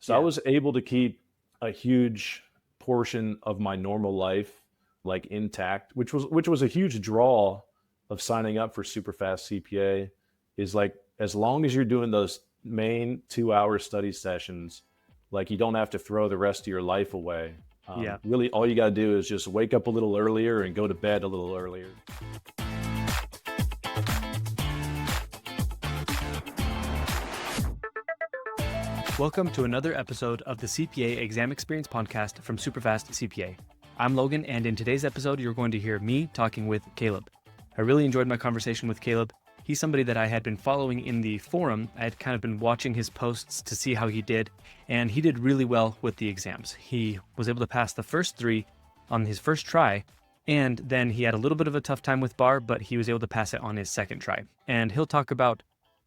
So I was able to keep a huge portion of my normal life like intact, which was a huge draw of signing up for Superfast CPA. Is like, as long as you're doing those main 2 hour study sessions, like you don't have to throw the rest of your life away. Yeah. Really, all you got to do is just wake up a little earlier and go to bed a little earlier. Welcome to another episode of the CPA Exam Experience Podcast from SuperfastCPA. I'm Logan, and in today's episode, you're going to hear me talking with Caleb. I really enjoyed my conversation with Caleb. He's somebody that I had been following in the forum. I had kind of been watching his posts to see how he did, and he did really well with the exams. He was able to pass the first 3 on his first try, and then he had a little bit of a tough time with bar, but he was able to pass it on his second try. And he'll talk about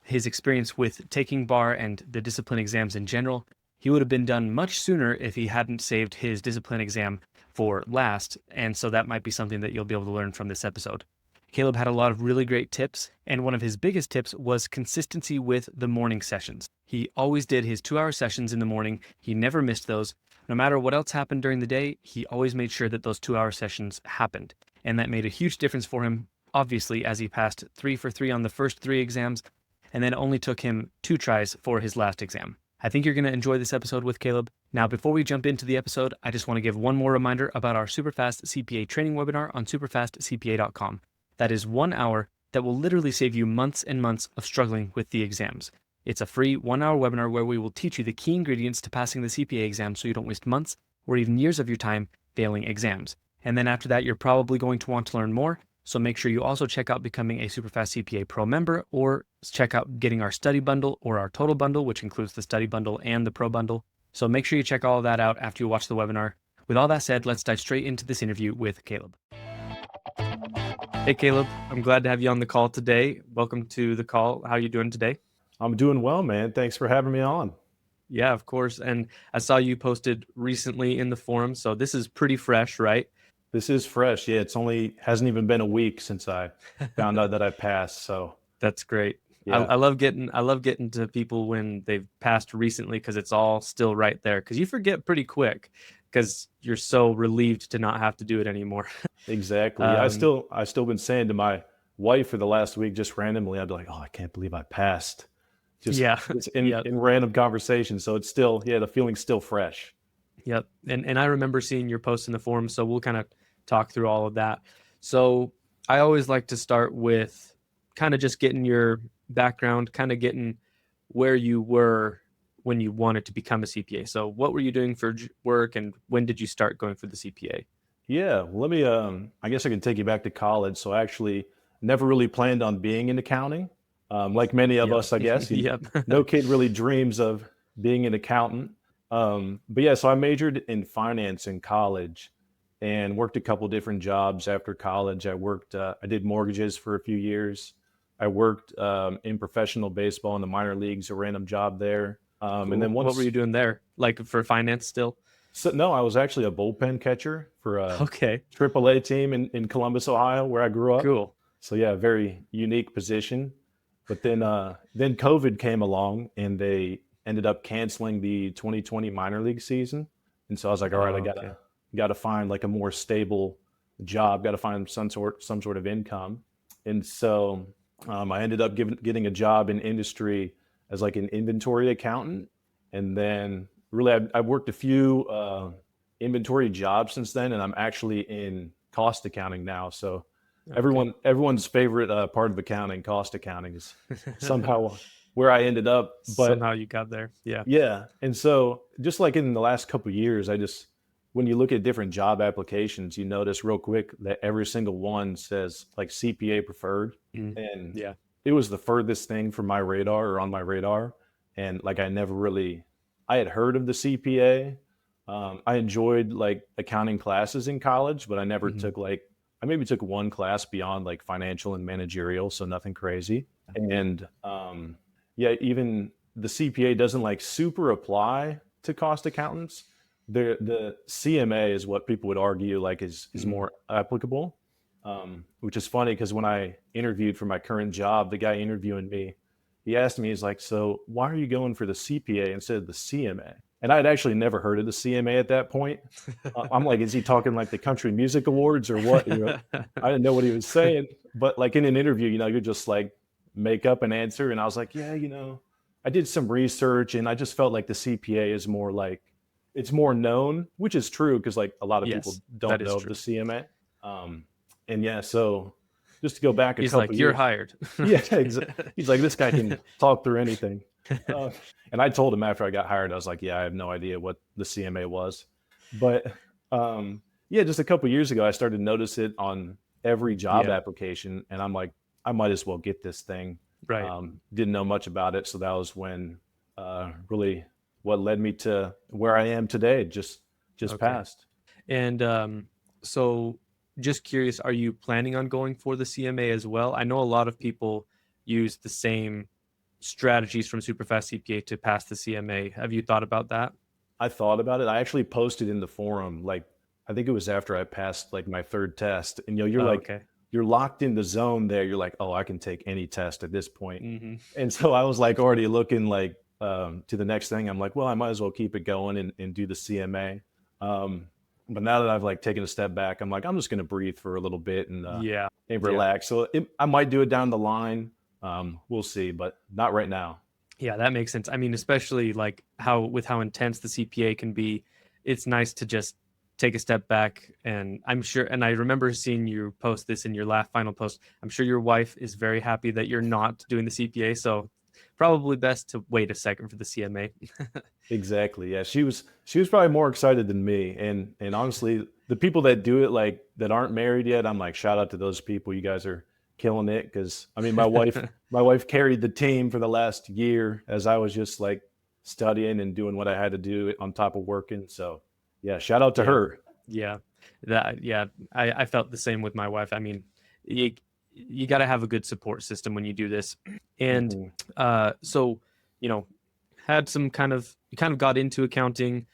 his experience with taking bar and the discipline exams in general. He would have been done much sooner if he hadn't saved his discipline exam for last, and so that might be something that you'll be able to learn from this episode. Caleb had a lot of really great tips, and one of his biggest tips was consistency with the morning sessions. He always did his 2-hour sessions in the morning. He never missed those. No matter what else happened during the day, he always made sure that those 2-hour sessions happened, and that made a huge difference for him, obviously, as he passed 3 for 3 on the first 3 exams, and then it only took him 2 tries for his last exam. I think you're going to enjoy this episode with Caleb. Now, before we jump into the episode, I just want to give one more reminder about our Superfast CPA training webinar on SuperfastCPA.com. That is 1 hour that will literally save you months and months of struggling with the exams. It's a free 1-hour webinar where we will teach you the key ingredients to passing the CPA exam so you don't waste months or even years of your time failing exams. And then after that, you're probably going to want to learn more. So make sure you also check out becoming a Superfast CPA Pro member, or check out getting our study bundle or our total bundle, which includes the study bundle and the pro bundle. So make sure you check all of that out after you watch the webinar. With all that said, let's dive straight into this interview with Caleb. Hey, Caleb, I'm glad to have you on the call today. Welcome to the call. How are you doing today? I'm doing well, man. Thanks for having me on. Yeah, of course. And I saw you posted recently in the forum, so this is pretty fresh, right? This is fresh. Yeah, hasn't even been a week since I found out that I passed. So that's great. Yeah. I love getting to people when they've passed recently, because it's all still right there. Because you forget pretty quick, because you're so relieved to not have to do it anymore. Exactly. I still been saying to my wife for the last week, just randomly, I'd be like, "Oh, I can't believe I passed." Just in random conversations. So it's still, the feeling's still fresh. Yep. And I remember seeing your post in the forum, so we'll kind of talk through all of that. So I always like to start with kind of just getting your background, kind of getting where you were when you wanted to become a CPA. So what were you doing for work, and when did you start going for the CPA? Yeah, well, let me, I guess I can take you back to college. So I actually never really planned on being in accounting. Like many of us, I guess. No kid really dreams of being an accountant. But yeah, so I majored in finance in college and worked a couple different jobs after college. I did mortgages for a few years. I worked in professional baseball in the minor leagues, a random job there. Cool. And then what were you doing there? Like for finance still? So no, I was actually a bullpen catcher for a AAA team in Columbus, Ohio, where I grew up. Cool. So yeah, very unique position. But then COVID came along, and they ended up canceling the 2020 minor league season. And so I was like, all right, I gotta find like a more stable job, gotta find some sort of income. And so I ended up getting a job in industry as like an inventory accountant. And then really I've worked a few inventory jobs since then, and I'm actually in cost accounting now. So everyone's favorite part of accounting, cost accounting, is somehow where I ended up. But somehow you got there. Yeah. Yeah. And so just like in the last couple of years, when you look at different job applications, you notice real quick that every single one says like CPA preferred. And it was the furthest thing from my radar, or on my radar. And like I had heard of the CPA. I enjoyed like accounting classes in college, but I never took I maybe took one class beyond like financial and managerial, so nothing crazy. And even the CPA doesn't like super apply to cost accountants. The CMA is what people would argue like is more applicable, which is funny because when I interviewed for my current job, the guy interviewing me, he asked me, he's like, "So why are you going for the CPA instead of the CMA?" And I'd actually never heard of the CMA at that point. I'm like, is he talking like the Country Music Awards or what? I didn't know what he was saying. But like in an interview, you're just like make up an answer. And I was like, yeah, I did some research and I just felt like the CPA is more like, it's more known, which is true because like a lot of people don't know of the CMA. And yeah, so just to go back a couple years. You're hired. Yeah, exactly. He's like, this guy can talk through anything. And I told him after I got hired, I was like, yeah, I have no idea what the CMA was. But yeah, just a couple years ago, I started to notice it on every job application. And I'm like, I might as well get this thing. Right. Didn't know much about it. So that was when really what led me to where I am today, just passed. And so just curious, are you planning on going for the CMA as well? I know a lot of people use the same strategies from SuperFast CPA to pass the CMA. Have you thought about that? I thought about it. I actually posted in the forum, like, I think it was after I passed like my third test. And you're you're locked in the zone there. You're like, oh, I can take any test at this point. Mm-hmm. And so I was like already looking like to the next thing. I'm like, well, I might as well keep it going and do the CMA. But now that I've like taken a step back, I'm like, I'm just going to breathe for a little bit and relax. So I might do it down the line. We'll see, but not right now. Yeah, that makes sense. I mean, especially like how intense the CPA can be, it's nice to just take a step back. And I'm sure, and I remember seeing you post this in your final post. I'm sure your wife is very happy that you're not doing the CPA. So probably best to wait a second for the CMA. Exactly. Yeah. She was probably more excited than me. And honestly, the people that do it, like that aren't married yet, I'm like, shout out to those people. You guys are killing it. Cause I mean, my wife carried the team for the last year as I was just like studying and doing what I had to do on top of working. So yeah, shout out to her. Yeah. I felt the same with my wife. I mean, you got to have a good support system when you do this. And so, had some you kind of got into accounting,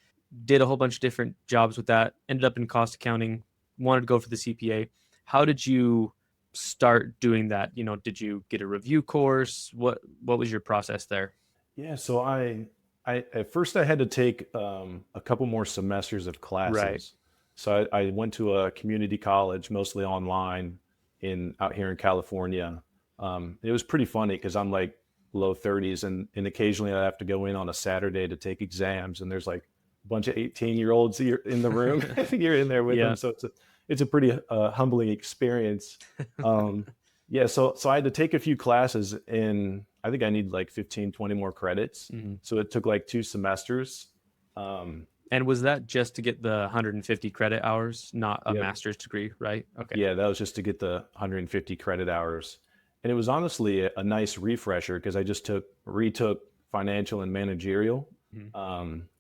did a whole bunch of different jobs with that, ended up in cost accounting, wanted to go for the CPA. How did you start doing that? Did you get a review course? What was your process there? Yeah. So I at first I had to take a couple more semesters of classes. Right. So I went to a community college, mostly online out here in California. It was pretty funny because I'm like low 30s and occasionally I have to go in on a Saturday to take exams and there's like a bunch of 18-year-olds in the room. You're in there with them. So it's a pretty humbling experience. So I had to take a few classes and I think I need like 15, 20 more credits. Mm-hmm. So it took like 2 semesters. And was that just to get the 150 credit hours, not a master's degree, right? Okay. Yeah, that was just to get the 150 credit hours. And it was honestly a nice refresher because I just retook financial and managerial,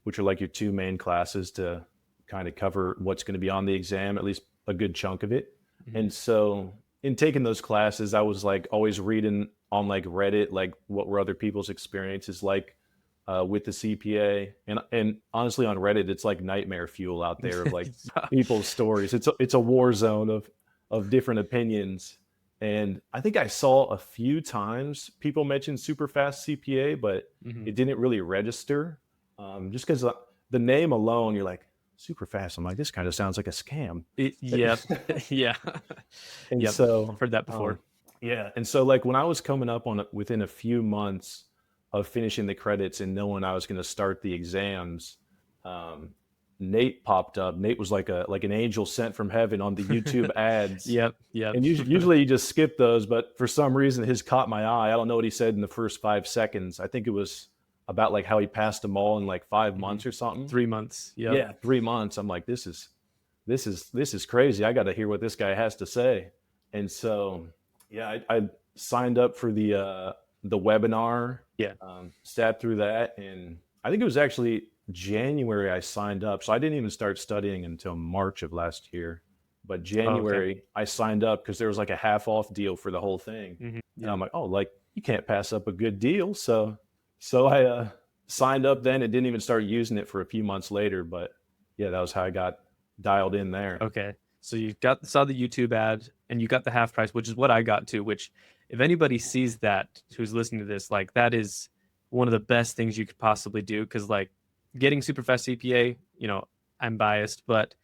which are like your 2 main classes to kind of cover what's going to be on the exam, at least a good chunk of it. Mm-hmm. And so in taking those classes, I was like always reading on like Reddit, like what were other people's experiences like with the CPA, and honestly on Reddit, it's like nightmare fuel out there of like people's stories. It's a war zone of different opinions. And I think I saw a few times people mention SuperFast CPA, but it didn't really register. Just because the name alone, you're like, SuperFast. I'm like, this kind of sounds like a scam. Yeah. And so I've heard that before. And so like when I was coming up on within a few months of finishing the credits and knowing I was going to start the exams, Nate popped up. Nate was like an angel sent from heaven on the YouTube ads. Yep. And usually you just skip those, but for some reason his caught my eye. I don't know what he said in the first 5 seconds. I think it was about like how he passed them all in like 5 months or something. 3 months. Yep. Yeah, 3 months. I'm like, this is crazy. I got to hear what this guy has to say. And so, I signed up for the webinar. Yeah. Sat through that, and I think it was actually January I signed up. So I didn't even start studying until March of last year. But January I signed up because there was like a half off deal for the whole thing. Mm-hmm. Yeah. And I'm like, oh, like you can't pass up a good deal. So I signed up then and didn't even start using it for a few months later. But yeah, that was how I got dialed in there. Okay. So you saw the YouTube ad and you got the half price, which is what I got too, which if anybody sees that who's listening to this, like that is one of the best things you could possibly do. Cause like getting SuperFast CPA, I'm biased, but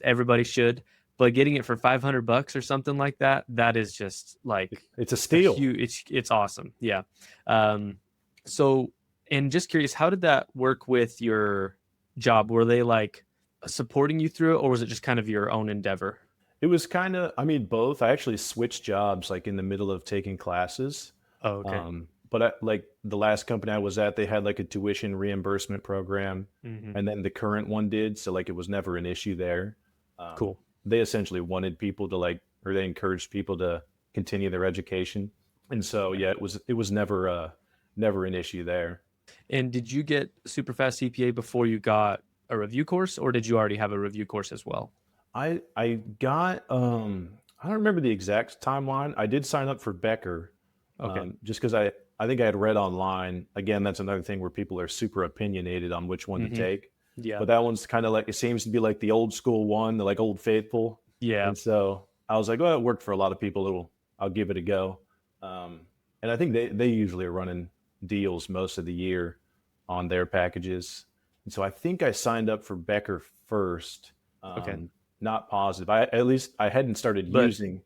everybody should. But getting it for $500 or something like that, that is just like it's a steal. It's awesome. Yeah. So, and just curious, how did that work with your job? Were they like supporting you through it, or was it just kind of your own endeavor? It was kind of, both. I actually switched jobs like in the middle of taking classes. Oh, okay. But like the last company I was at, they had like a tuition reimbursement program, and then the current one did. So like it was never an issue there. Cool. They essentially wanted people to or they encouraged people to continue their education. And so, yeah, it was never an issue there. And did you get SuperFast CPA before you got a review course, or did you already have a review course as well? I got, I don't remember the exact timeline. I did sign up for Becker, just because I think I had read online. Again, that's another thing where people are super opinionated on which one to take. Yeah. But that one's kind of like, it seems to be like the old school one, the like Old Faithful. Yeah. And so I was like, well, it worked for a lot of people. I'll give it a go. And I think they usually are running deals most of the year on their packages. And so I think I signed up for Becker first. Not positive. I hadn't started using.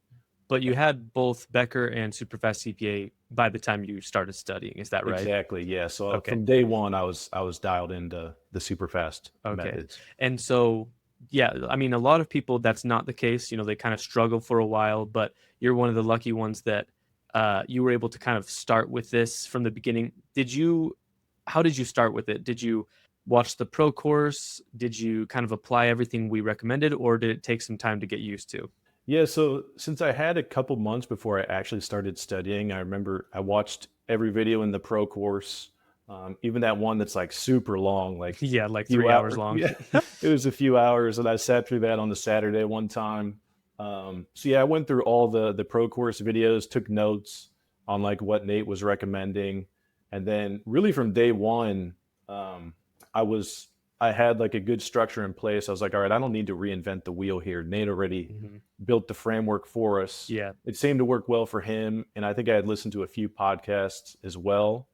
But you had both Becker and SuperFast CPA by the time you started studying. Is that right? Exactly. Yeah. So from day one, I was dialed into the SuperFast methods. And so, yeah, I mean, a lot of people, that's not the case. They kind of struggle for a while, but you're one of the lucky ones that you were able to kind of start with this from the beginning. How did you start with it? Did you watch the pro course? Did you kind of apply everything we recommended, or did it take some time to get used to? Yeah, so since I had a couple months before I actually started studying, I remember I watched every video in the pro course, even that one that's like super long, like 3 hours long. Yeah, it was a few hours, and I sat through that on the Saturday one time. So yeah, I went through all the pro course videos, took notes on like what Nate was recommending, and then really from day one, I had like a good structure in place. I was like, all right, I don't need to reinvent the wheel here. Nate already built the framework for us. Yeah. It seemed to work well for him. And I think I had listened to a few podcasts as well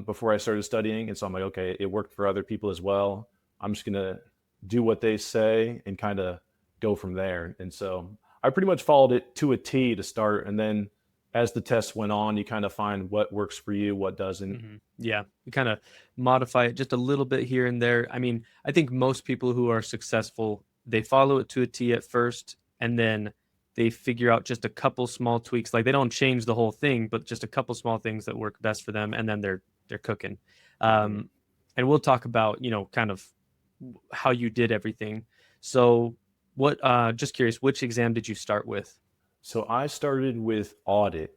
before I started studying. And so I'm like, okay, it worked for other people as well. I'm just going to do what they say and kind of go from there. And so I pretty much followed it to a T to start. And then as the tests went on, you kind of find what works for you, what doesn't. Yeah, you kind of modify it just a little bit here and there. I mean, I think most people who are successful, they follow it to a T at first, and then they figure out just a couple small tweaks. Like they don't change the whole thing, but just a couple small things that work best for them, and then they're cooking. And we'll talk about, kind of how you did everything. So just curious, which exam did you start with? So I started with Audit.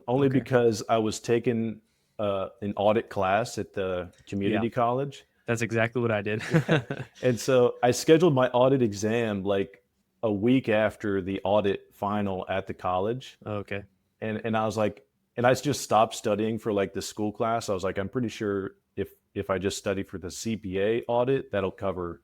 Only because I was taking an audit class at the community college. That's exactly what I did. And so I scheduled my audit exam like a week after the audit final at the college. Okay. And I was like, and I just stopped studying for like the school class. I was like, I'm pretty sure if I just study for the CPA audit, that'll cover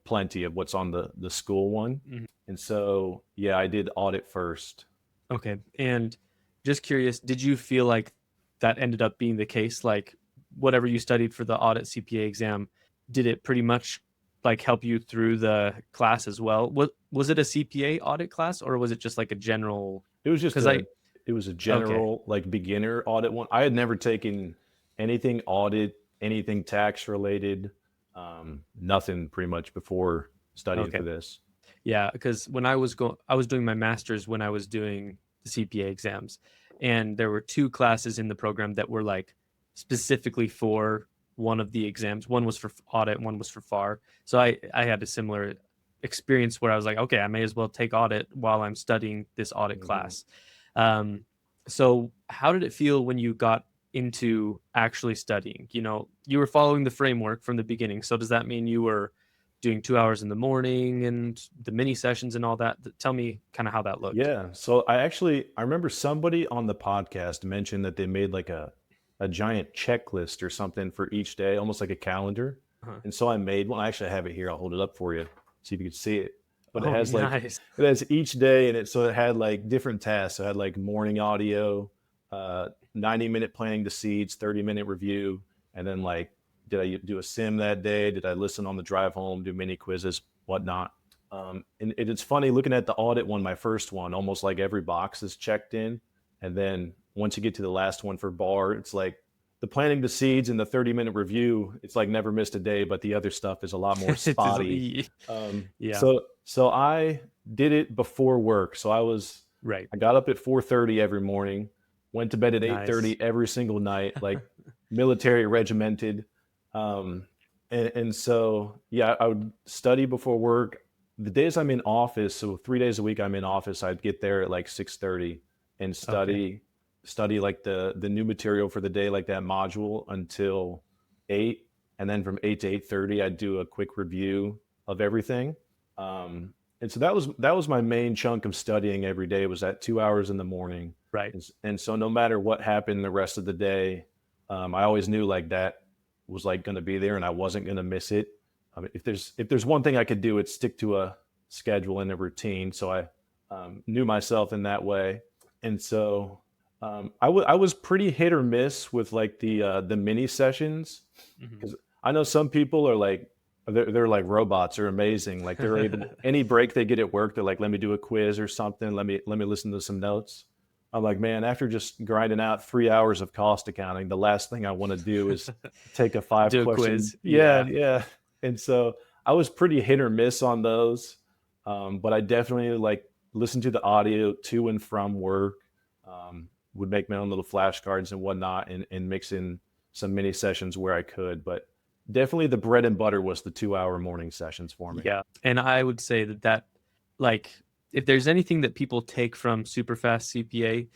plenty of what's on the school one. And so, yeah, I did Audit first. Okay. And just curious, did you feel like that ended up being the case? Like whatever you studied for the Audit CPA exam, did it pretty much like help you through the class as well? Was it a CPA audit class, or was it just like a general? It was just it was a general like beginner audit one. I had never taken anything audit, anything tax related, nothing pretty much before studying for this. Yeah, because when I was doing my master's when I was doing the CPA exams, and there were 2 classes in the program that were like specifically for one of the exams. One was for audit, one was for FAR. So I had a similar experience where I was like, okay, I may as well take audit while I'm studying this audit class. So how did it feel when you got into actually studying? You were following the framework from the beginning. So does that mean you were doing 2 hours in the morning and the mini sessions and all that? Tell me kind of how that looked. Yeah. So I remember somebody on the podcast mentioned that they made like a giant checklist or something for each day, almost like a calendar. And so I made one. I actually have it here. I'll hold it up for you, see if you can see it. But it has it has each day in it. So it had like different tasks. So it had like morning audio, 90-minute planning the seeds, 30-minute review, and then like did I do a sim that day? Did I listen on the drive home, do mini quizzes, whatnot? And it's funny looking at the audit one, my first one, almost like every box is checked in. And then once you get to the last one for bar, it's like the planting the seeds and the 30-minute review. It's like never missed a day, but the other stuff is a lot more spotty. Yeah. So I did it before work. So I got up at 4:30 every morning, went to bed at 8:30 every single night, like military regimented. And so, yeah, I would study before work. The days I'm in office, so 3 days a week I'm in office, I'd get there at like 6:30 and study like the new material for the day, like that module until 8. And then from 8 to 8:30, I'd do a quick review of everything. And so that was my main chunk of studying every day, was that 2 hours in the morning. Right. And so no matter what happened the rest of the day, I always knew like that was like going to be there and I wasn't going to miss it. I mean, if there's one thing I could do, it's stick to a schedule and a routine. So I knew myself in that way. And so I was pretty hit or miss with like the mini sessions, because I know some people are like, they're like robots, are amazing. Like they're able, any break they get at work, they're like, let me do a quiz or something. Let me listen to some notes. I'm like, man, after just grinding out 3 hours of cost accounting, the last thing I want to do is take a 5-question quiz. Yeah. And so I was pretty hit or miss on those. But I definitely like listen to the audio to and from work, would make my own little flashcards and whatnot, and mix in some mini sessions where I could. But definitely the bread and butter was the 2-hour morning sessions for me. Yeah. And I would say that like, if there's anything that people take from Superfast CPA,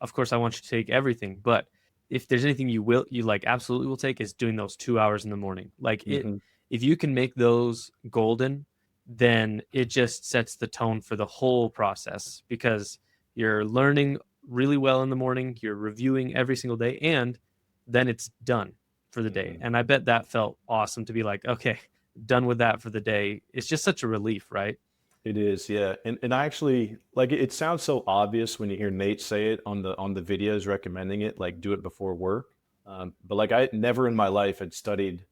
of course I want you to take everything, but if there's anything you like absolutely will take, is doing those 2 hours in the morning. Like if you can make those golden, then it just sets the tone for the whole process, because you're learning really well in the morning, you're reviewing every single day, and then it's done for the day. And I bet that felt awesome to be like, okay, done with that for the day. It's just such a relief, right? It is, yeah. And I actually like it sounds so obvious when you hear Nate say it on the videos recommending it, like do it before work. But like I never in my life had studied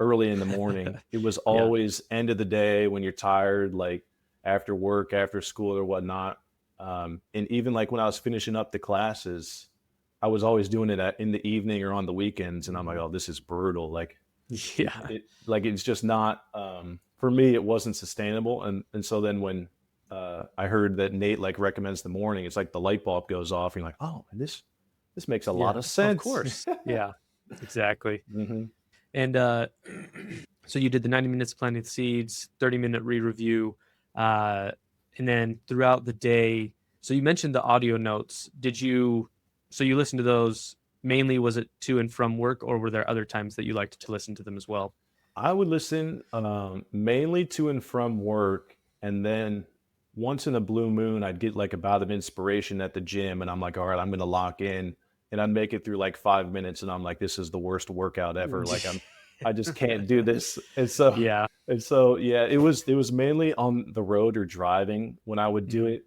early in the morning. It was always end of the day when you're tired, like after work, after school or whatnot. And even like when I was finishing up the classes, I was always doing it in the evening or on the weekends. And I'm like, oh, this is brutal. Like, it's just not, for me, it wasn't sustainable. And so then when I heard that Nate like recommends the morning, it's like the light bulb goes off and you're like, oh, this makes a lot of sense. Of course. Yeah, exactly. And so you did the 90 minutes planting the seeds, 30-minute re-review, and then throughout the day, so you mentioned the audio notes. So you listened to those mainly, was it to and from work, or were there other times that you liked to listen to them as well? I would listen mainly to and from work, and then once in a blue moon, I'd get like a bout of inspiration at the gym, and I'm like, all right, I'm going to lock in, and I'd make it through like 5 minutes, and I'm like, this is the worst workout ever. Like I just can't do this. And so it was mainly on the road or driving when I would do it.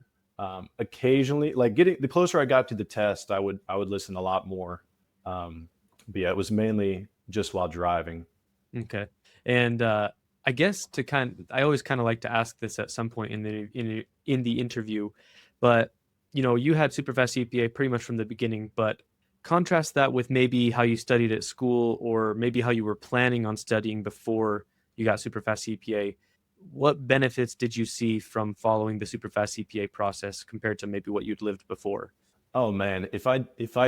Occasionally, like the closer I got to the test, I would listen a lot more. But yeah, it was mainly just while driving. Okay. And I guess I always kind of like to ask this at some point in the interview, but you had Superfast CPA pretty much from the beginning, but contrast that with maybe how you studied at school, or maybe how you were planning on studying before you got Superfast CPA. What benefits did you see from following the Superfast CPA process compared to maybe what you'd lived before? Oh man, if I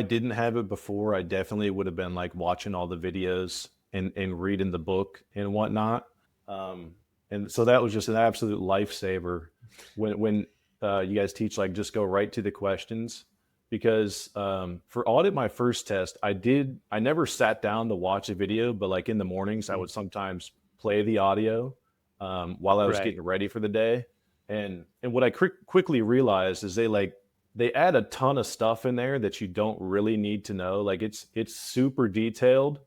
didn't have it before, I definitely would have been like watching all the videos and reading the book and whatnot. And so that was just an absolute lifesaver when you guys teach, like, just go right to the questions. Because for audit, my first test, I never sat down to watch a video, but like in the mornings, I would sometimes play the audio while I was getting ready for the day. And what I quickly realized is they add a ton of stuff in there that you don't really need to know. Like it's super detailed.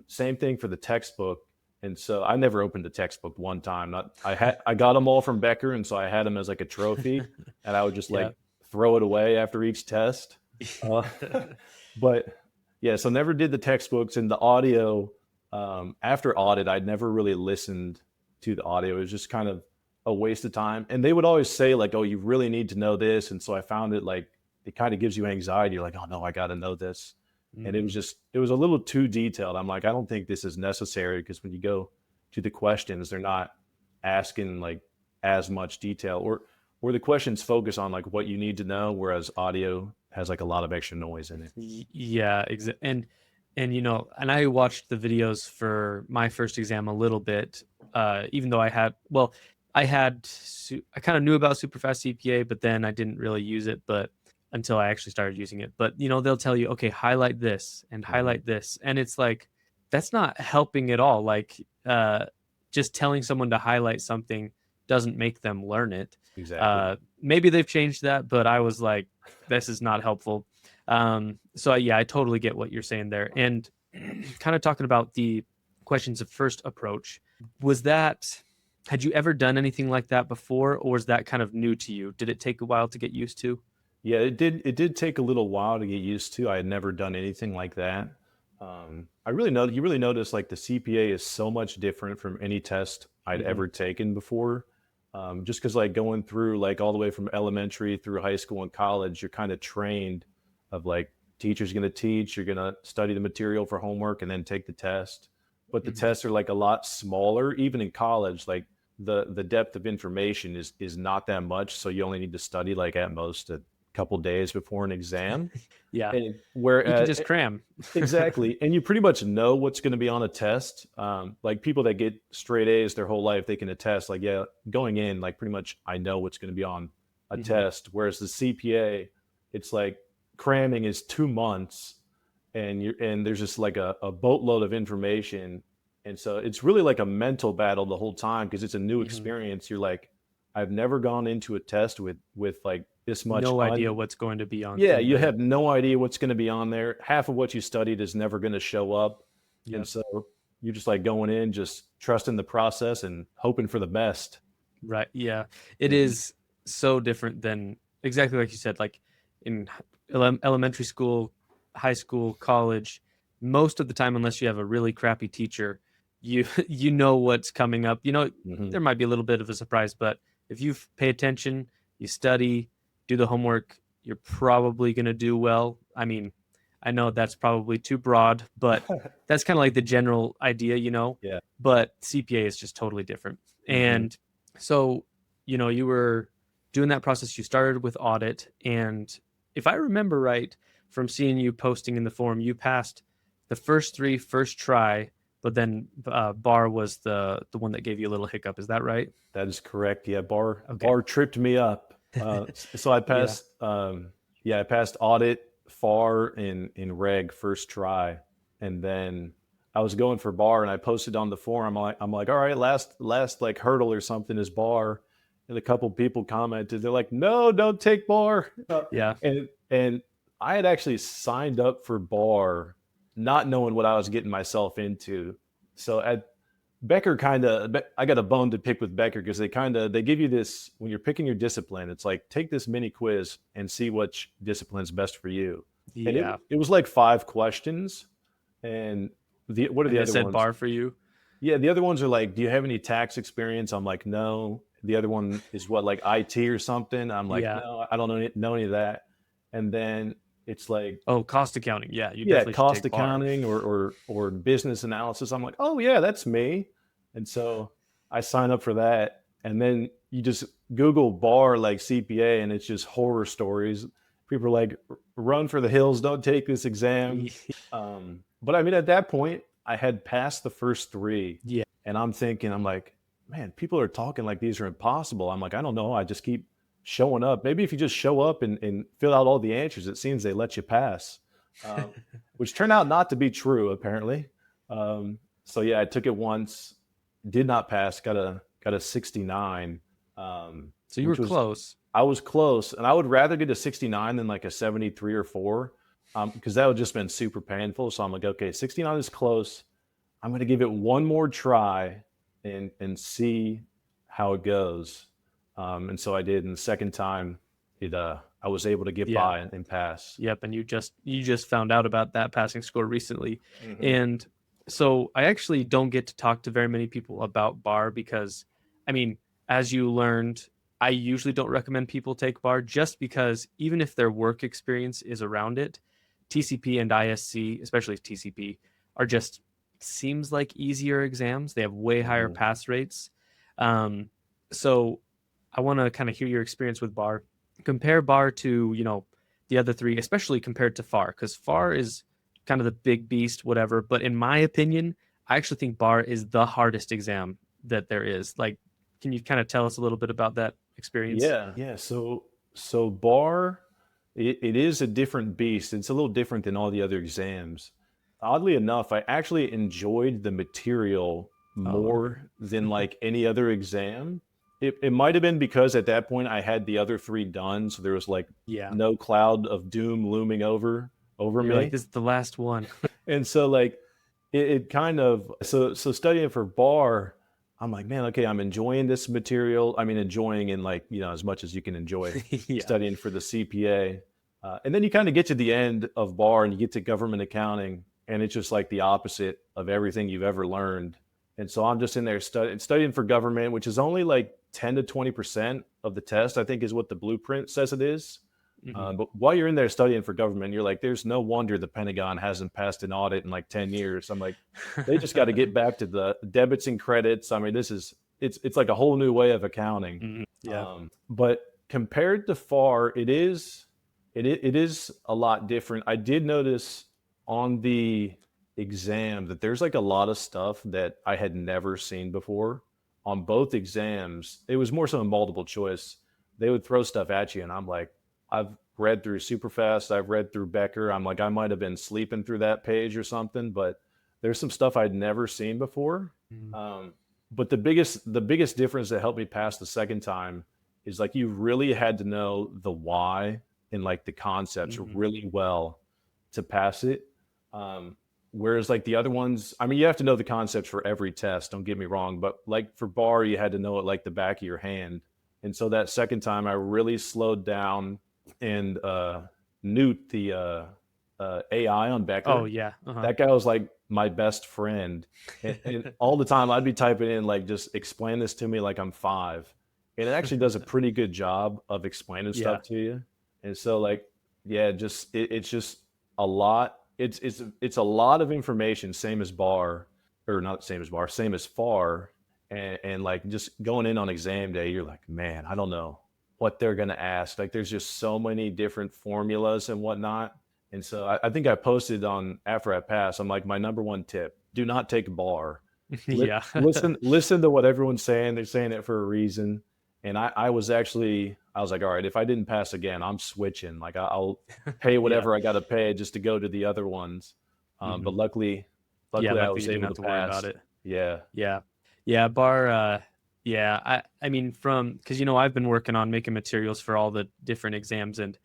Same thing for the textbook. And so I never opened a textbook one time. I got them all from Becker, and so I had them as like a trophy, and I would just throw it away after each test. But yeah, so never did the textbooks. And the audio, After audit, I'd never really listened to the audio. It was just kind of a waste of time. And they would always say like, oh, you really need to know this. And so I found it like, it kind of gives you anxiety. You're like, oh no, I got to know this. And it was a little too detailed. I'm like, I don't think this is necessary, because when you go to the questions, they're not asking like as much detail, or the questions focus on like what you need to know, whereas audio has like a lot of extra noise in it. Yeah, and and I watched the videos for my first exam a little bit, even though I kind of knew about SuperFast CPA, but then I didn't really use it, but until I actually started using it. But they'll tell you, okay, highlight this and highlight this, and it's like that's not helping at all. Like just telling someone to highlight something doesn't make them learn it. Exactly. Maybe they've changed that, but I was like, this is not helpful. So yeah, I totally get what you're saying there. And kind of talking about the questions of first approach, had you ever done anything like that before, or was that kind of new to you? Did it take a while to get used to? Yeah, it did take a little while to get used to. I had never done anything like that. You really notice like the CPA is so much different from any test I'd ever taken before. Just because like going through like all the way from elementary through high school and college, you're kind of trained of like teacher's going to teach, you're going to study the material for homework and then take the test. But the tests are like a lot smaller, even in college. Like the depth of information is not that much, so you only need to study like at most a couple days before an exam. Yeah, And where you can just cram. exactly, and you pretty much know what's going to be on a test. Like people that get straight A's their whole life, they can attest. Like, yeah, going in, like pretty much I know what's going to be on a test. Whereas the CPA, it's like cramming is 2 months, and there's just like a boatload of information, and so it's really like a mental battle the whole time, because it's a new experience. You're like, I've never gone into a test with like this much. No idea what's going to be on. Yeah, you have no idea what's going to be on there. Half of what you studied is never going to show up. Yep. And so you're just like going in, just trusting the process and hoping for the best. Right. Yeah. It is so different than exactly like you said, like in elementary school, high school, college, most of the time, unless you have a really crappy teacher, you know what's coming up. There might be a little bit of a surprise, but if you pay attention, you study, do the homework, you're probably going to do well. I mean, I know that's probably too broad, but that's kind of like the general idea, Yeah. But CPA is just totally different. And so, you were doing that process. You started with audit. And if I remember right from seeing you posting in the forum, you passed the first try, but then bar was the one that gave you a little hiccup. Is that right? That is correct. Yeah, bar tripped me up. So I passed. I passed audit, FAR, in reg first try, and then I was going for bar, and I posted on the forum. I'm like, all right, last like hurdle or something is bar, and a couple people commented. They're like, no, don't take bar. Yeah, and I had actually signed up for bar, not knowing what I was getting myself into. So at Becker, I got a bone to pick with Becker, because they give you this when you're picking your discipline. It's like, take this mini quiz and see which discipline's best for you. Yeah. And it was like 5 questions. And what are the other said ones? Bar for you? Yeah, the other ones are like, do you have any tax experience? I'm like, no. The other one is what, like IT or something? I'm like, no, I don't know any of that. And then it's like, oh, cost accounting. Yeah, cost accounting or business analysis. I'm like, oh yeah, that's me. And so I sign up for that, and then you just Google bar like CPA, and it's just horror stories. People are like, run for the hills, don't take this exam. But I mean, at that point, I had passed the first 3. Yeah, and I'm like, man, people are talking like these are impossible. I'm like, I don't know. I just keep showing up. Maybe if you just show up and fill out all the answers, it seems they let you pass, which turned out not to be true, apparently. So yeah, I took it once, did not pass, got a 69. So you were close. I was close, and I would rather get a 69 than like a 73 or 4, because that would just been super painful. So I'm like, okay, 69 is close. I'm going to give it one more try and see how it goes. And so I did. And the second time, I was able to get by and pass. Yep. And you just found out about that passing score recently. And So I actually don't get to talk to very many people about bar because, I mean, as you learned, I usually don't recommend people take bar just because even if their work experience is around it, TCP and ISC, especially TCP, are just seems like easier exams. They have way higher Mhm. pass rates. Um, so I want to kind of hear your experience with bar. Compare bar to, the other three, especially compared to FAR, because FAR is kind of the big beast, whatever. But in my opinion, I actually think bar is the hardest exam that there is. Like, can you kind of tell us a little bit about that experience? Yeah. So bar, it is a different beast. It's a little different than all the other exams. Oddly enough, I actually enjoyed the material Oh, more than like any other exam. It might have been because at that point I had the other three done, so there was like yeah. no cloud of doom looming over You're like, me. this is the last one. And so like it kind of so studying for bar, I'm like, man, okay, I'm enjoying this material. I mean, enjoying in like, as much as you can enjoy Yeah. studying for the CPA. And then you kind of get to the end of bar and you get to government accounting, and it's just like the opposite of everything you've ever learned. And so I'm just in there studying for government, which is only like 10 to 20% of the test, I think is what the blueprint says it is. Hmm. But while you're in there studying for government, you're like, there's no wonder the Pentagon hasn't passed an audit in like 10 years. I'm like, they just got to get back to the debits and credits. I mean, it's like a whole new way of accounting. Yeah. But compared to FAR, it is a lot different. I did notice on the exam that there's like a lot of stuff that I had never seen before on both exams. It was more so a multiple choice. They would throw stuff at you, and I'm like, I've read through Superfast, I've read through Becker. I'm like, I might have been sleeping through that page or something, but there's some stuff I'd never seen before. Mhm. Um, but the biggest difference that helped me pass the second time is like you really had to know the why and like the concepts Mhm. really well to pass it. Um, Whereas like the other ones, I mean, you have to know the concepts for every test. Don't get me wrong, but like for bar, you had to know it like the back of your hand. And so that second time, I really slowed down and Newt, the AI on Oh, Becker, yeah. Uh-huh. that guy was like my best friend. And all the time I'd be typing in, like, just explain this to me like I'm five. And it actually does a pretty good job of explaining Yeah. stuff to you. And so, like, yeah, it's just a lot. It's a lot of information, same as bar, or not same as bar, same as FAR. And like just going in on exam day, you're like, man, I don't know what they're gonna ask. Like, there's just so many different formulas and whatnot. And so I think I posted on after I passed, I'm like, my number one tip: do not take bar. Yeah. Listen to what everyone's saying. They're saying it for a reason. And I was like, all right, if I didn't pass again, I'm switching. Like, I'll pay Yeah. whatever I got to pay just to go to the other ones. Hmm. But luckily, Yeah, I luckily was you didn't able have to to worry about pass. it. Yeah. Yeah. Yeah, bar yeah, I mean from cuz I've been working on making materials for all the different exams, and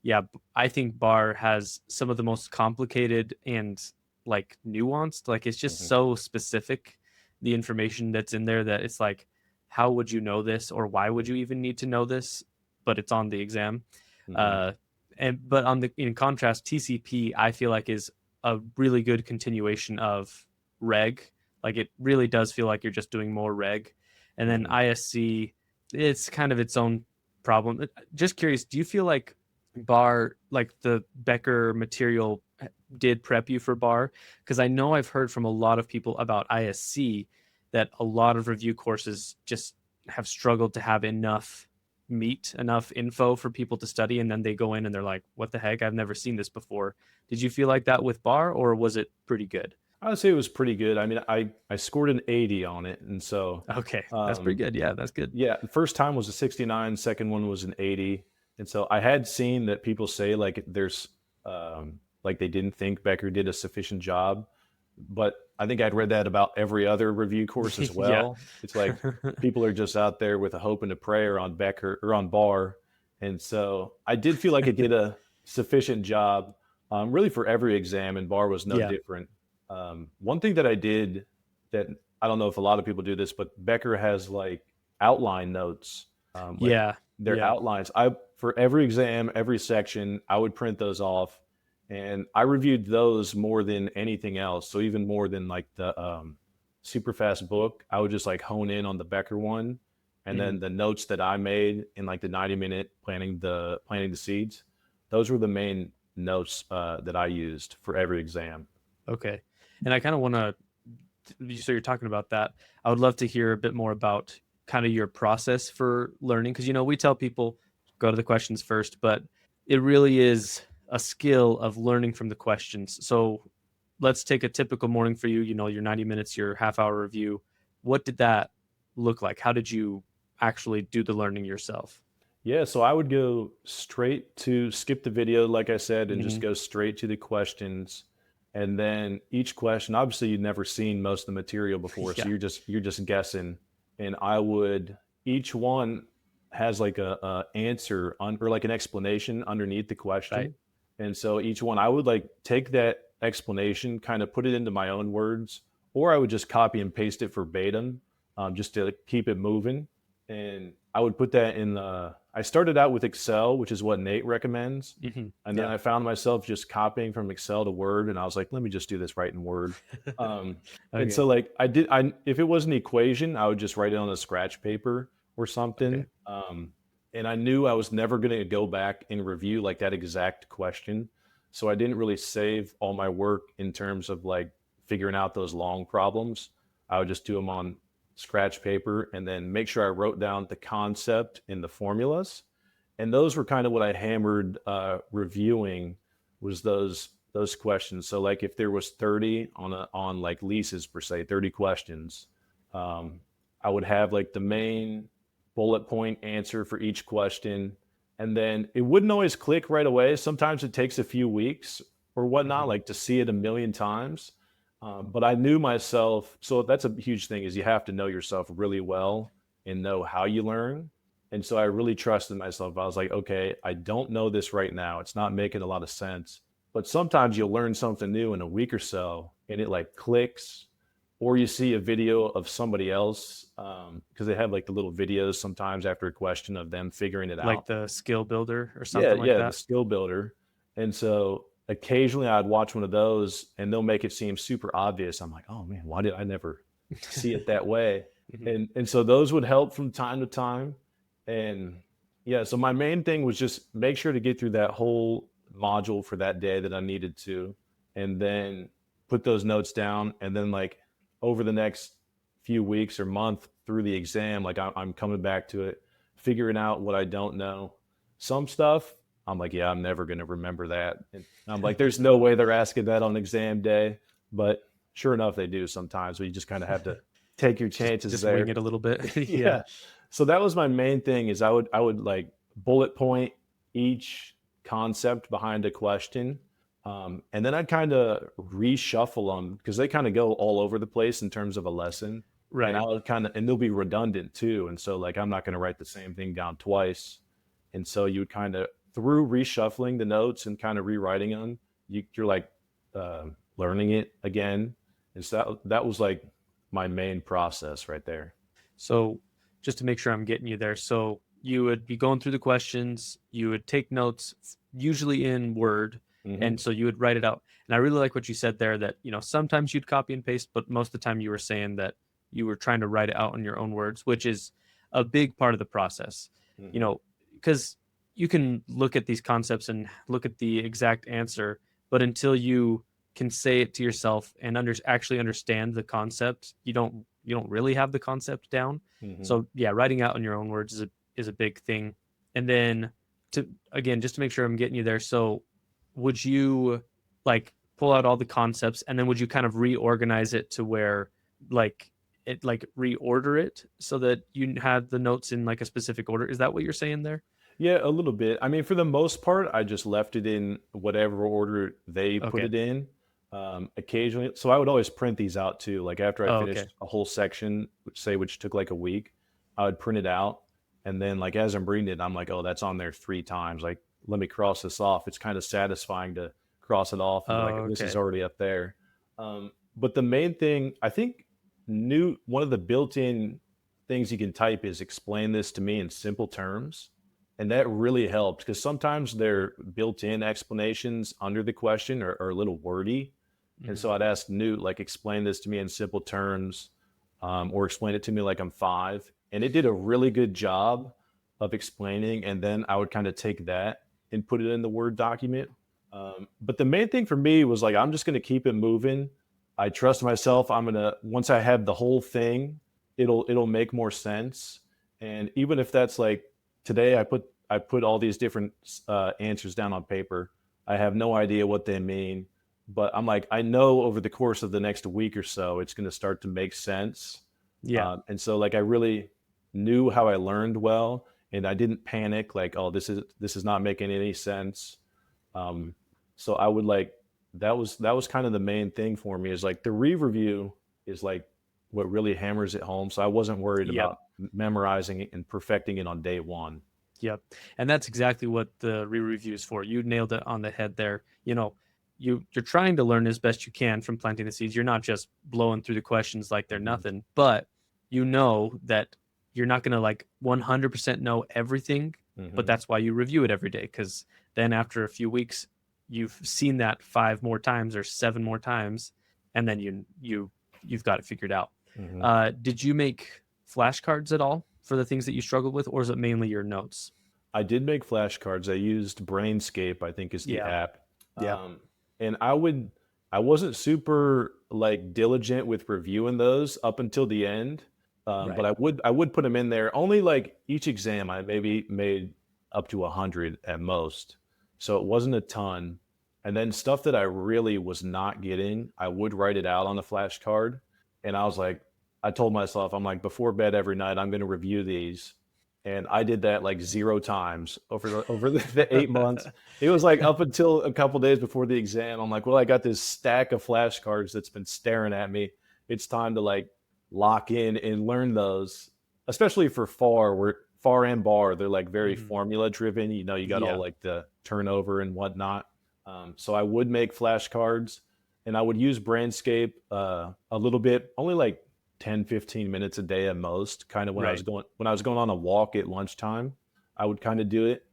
yeah, I think bar has some of the most complicated and like nuanced, like it's just Hmm. so specific, the information that's in there, that it's like how would you know this, or why would you even need to know this, but it's on the exam. Hmm. Uh and but on the in contrast, TCP I feel like is a really good continuation of reg. Like it really does feel like you're just doing more reg. And then Hmm. ISC, it's kind of its own problem. Just curious, do you feel like bar, like the Becker material did prep you for bar? Because I know I've heard from a lot of people about ISC that a lot of review courses just have struggled to have enough info for people to study, and then they go in and they're like, what the heck, I've never seen this before. Did you feel like that with bar, or was it pretty good? I would say it was pretty good. I mean, I scored an 80 on it. And so, Okay, that's pretty um, good. Yeah, that's good. yeah, the first time was a 69, second one was an 80. And so I had seen that people say like like they didn't think Becker did a sufficient job, but I think I'd read that about every other review course as Yeah. well. It's like people are just out there with a hope and a prayer on Becker or on bar. And so I did feel like it did a sufficient job, really for every exam, and bar was no Yeah. different. One thing that I did that I don't know if a lot of people do this, but Becker has like outline notes, like Yeah. their Yeah. outlines. I For every exam, every section, I would print those off, And I reviewed those more than anything else. So even more than like the Superfast book, I would just like hone in on the Becker one. And then the notes that I made in like the 90-minute planting the seeds, those were the main notes that I used for every exam. Okay. And I kind of want to, so you're talking about that. I would love to hear a bit more about kind of your process for learning. Because, we tell people go to the questions first, but it really is a skill of learning from the questions. So let's take a typical morning for you, your 90 minutes, your half-hour review. What did that look like? How did you actually do the learning yourself? Yeah, so I would go straight to skip the video, like I said, and just go straight to the questions. And then each question, obviously you've never seen most of the material before, so you're just guessing. And each one has like a answer or like an explanation underneath the question. Right. And so each one, I would like take that explanation, kind of put it into my own words, or I would just copy and paste it verbatim, just to keep it moving. And I would put that in I started out with Excel, which is what Nate recommends. And then I found myself just copying from Excel to Word, and I was like, let me just do this right in Word. And so like if it was an equation, I would just write it on a scratch paper or something. And I knew I was never going to go back and review like that exact question. So I didn't really save all my work in terms of like figuring out those long problems. I would just do them on scratch paper and then make sure I wrote down the concept and the formulas. And those were kind of what I hammered reviewing, was those questions. So like if there was 30 on like leases per se, 30 questions, I would have like the main bullet point answer for each question. And then it wouldn't always click right away. Sometimes it takes a few weeks or whatnot, like to see it a million times. But I knew myself. So that's a huge thing, is you have to know yourself really well and know how you learn. And so I really trusted myself. I was like, okay, I don't know this right now. It's not making a lot of sense. But sometimes you'll learn something new in a week or so and it like clicks, or you see a video of somebody else, because they have like the little videos sometimes after a question of them figuring it out. Like the skill builder or something like that? Yeah, the skill builder. And so occasionally I'd watch one of those and they'll make it seem super obvious. I'm like, oh man, why did I never see it that way? And so those would help from time to time. And yeah, so my main thing was just make sure to get through that whole module for that day that I needed to, and then put those notes down. And then like over the next few weeks or month through the exam, like I'm coming back to it, figuring out what I don't know. Some stuff I'm like, yeah, I'm never going to remember that. And I'm like, there's no way they're asking that on exam day. But sure enough, they do sometimes. So you just kind of have to take your chances just there. Wing it a little bit. Yeah. So that was my main thing, is I would like bullet point each concept behind a question. And then I'd kind of reshuffle them because they kind of go all over the place in terms of a lesson. Right. And I would and they'll be redundant too. And so like, I'm not going to write the same thing down twice. And so you would kind of, through reshuffling the notes and kind of rewriting them, you're like learning it again. And so that was like my main process right there. So just to make sure I'm getting you there. So you would be going through the questions, you would take notes, usually in Word, and so you would write it out. And I really like what you said there, that, sometimes you'd copy and paste, but most of the time you were saying that you were trying to write it out in your own words, which is a big part of the process, because you can look at these concepts and look at the exact answer, but until you can say it to yourself and actually understand the concept, you don't really have the concept down. So yeah, writing out in your own words is a big thing. And then just to make sure I'm getting you there. So would you like pull out all the concepts and then would you kind of reorganize it to where reorder it so that you have the notes in like a specific order? Is that what you're saying there? Yeah, a little bit. I mean, for the most part, I just left it in whatever order they put it in. Occasionally, so I would always print these out too. Like after I finished a whole section, which took like a week, I would print it out. And then like as I'm reading it, I'm like, oh, that's on there 3 times. Like, let me cross this off. It's kind of satisfying to cross it off and this is already up there. But the main thing, I think, one of the built-in things you can type is explain this to me in simple terms. And that really helped because sometimes their built-in explanations under the question are a little wordy. And so I'd ask Newt, like, explain this to me in simple terms, or explain it to me like I'm 5. And it did a really good job of explaining. And then I would kind of take that and put it in the Word document. But the main thing for me was like, I'm just going to keep it moving. I trust myself. Once I have the whole thing, it'll make more sense. And even if that's like today, I put all these different answers down on paper. I have no idea what they mean, but I'm like, I know over the course of the next week or so, it's going to start to make sense. Yeah. And so like, I really knew how I learned well, and I didn't panic like, oh, this is not making any sense. So I would like, that was kind of the main thing for me, is like the re-review is like what really hammers it home. So I wasn't worried about memorizing it and perfecting it on day one. Yep. And that's exactly what the re-review is for. You nailed it on the head there. You're trying to learn as best you can from planting the seeds. You're not just blowing through the questions like they're nothing, but you know that you're not going to like 100% know everything, but that's why you review it every day. Because then after a few weeks, you've seen that 5 more times or 7 more times, and then you've got it figured out. Did you make flashcards at all for the things that you struggled with, or is it mainly your notes? I did make flashcards. I used Brainscape, I think is the app. And I wasn't super like diligent with reviewing those up until the end. But I would put them in there. Only like each exam I maybe made up to 100 at most. So it wasn't a ton. And then stuff that I really was not getting, I would write it out on a flashcard. And I told myself, I'm like, before bed every night, I'm going to review these. And I did that like 0 times over the 8 months. It was like up until a couple days before the exam, I'm like, well, I got this stack of flashcards that's been staring at me. It's time to like lock in and learn those, especially for FAR and bar, they're like very formula driven. You got all like the turnover and whatnot. So I would make flashcards, and I would use Brainscape a little bit, only like 10-15 minutes a day at most. Kind of when I was going on a walk at lunchtime, I would kind of do it.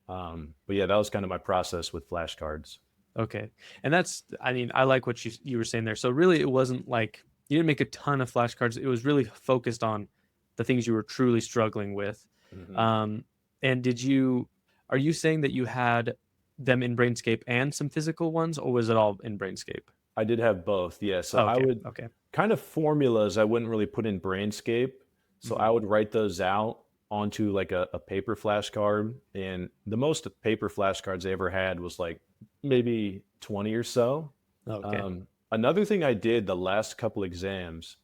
But yeah, that was kind of my process with flashcards. Okay. And I like what you were saying there. So really it wasn't like you didn't make a ton of flashcards. It was really focused on the things you were truly struggling with. And are you saying that you had them in Brainscape and some physical ones, or was it all in Brainscape? I did have both. Yeah. So I would kind of formulas I wouldn't really put in Brainscape. So I would write those out onto like a paper flashcard. And the most paper flashcards I ever had was like maybe 20 or so. Okay. Another thing I did the last couple exams,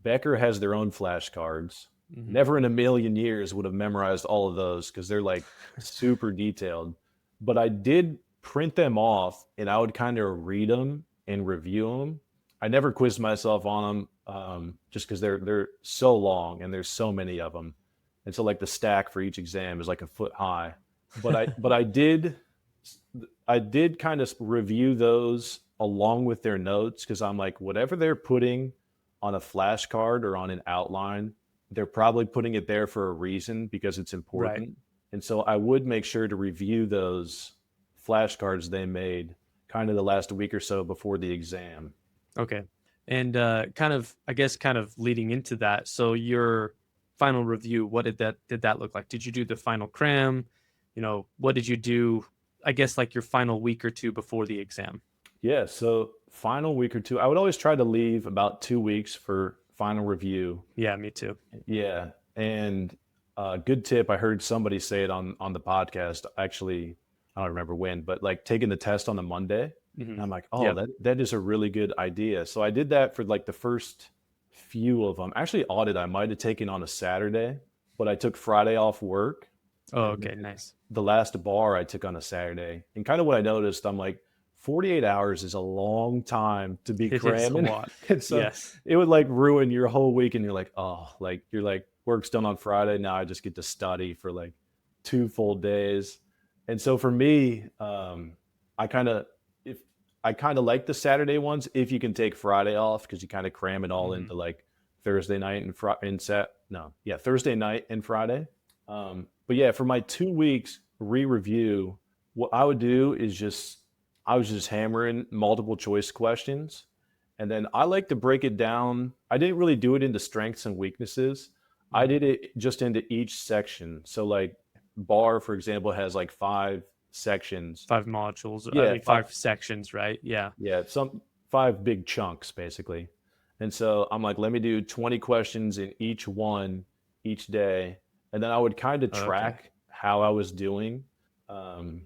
Becker has their own flashcards. Never in a million years would have memorized all of those because they're like super detailed. But I did print them off, and I would kind of read them and review them. I never quizzed myself on them just because they're so long and there's so many of them. And so like the stack for each exam is like a foot high. But I did kind of review those along with their notes, because I'm like, whatever they're putting on a flashcard or on an outline, they're probably putting it there for a reason because it's important. Right. And so I would make sure to review those flashcards they made kind of the last week or so before the exam. Okay. And kind of leading into that, so your final review, what did that look like? Did you do the final cram? What did you do, I guess, like your final week or two before the exam? Yeah, so final week or two, I would always try to leave about 2 weeks for final review. Yeah, me too. Yeah, and good tip, I heard somebody say it on the podcast, actually, I don't remember when, but like taking the test on the Monday. And I'm like, that is a really good idea. So I did that for like the first few of them. Actually, Audit, I might have taken on a Saturday, but I took Friday off work. Oh, okay, nice. The last bar I took on a Saturday. And kind of what I noticed, I'm like, 48 hours is a long time to be cramming. It is a lot. And so it would like ruin your whole week, and you're like, work's done on Friday. Now I just get to study for like 2 full days. And so for me, I kind of like the Saturday ones if you can take Friday off, because you kind of cram it all into like Thursday night and Thursday night and Friday. But yeah, for my 2 weeks re-review, what I would do is I was just hammering multiple choice questions. And then I like to break it down. I didn't really do it into strengths and weaknesses. I did it just into each section. So like bar, for example, has like 5 sections. 5 modules. I Yeah, mean, 5 sections, right? Yeah. yeah, some 5 big chunks basically. And so I'm like, let me do 20 questions in each one each day. And then I would kind of Okay. track how I was doing. Um,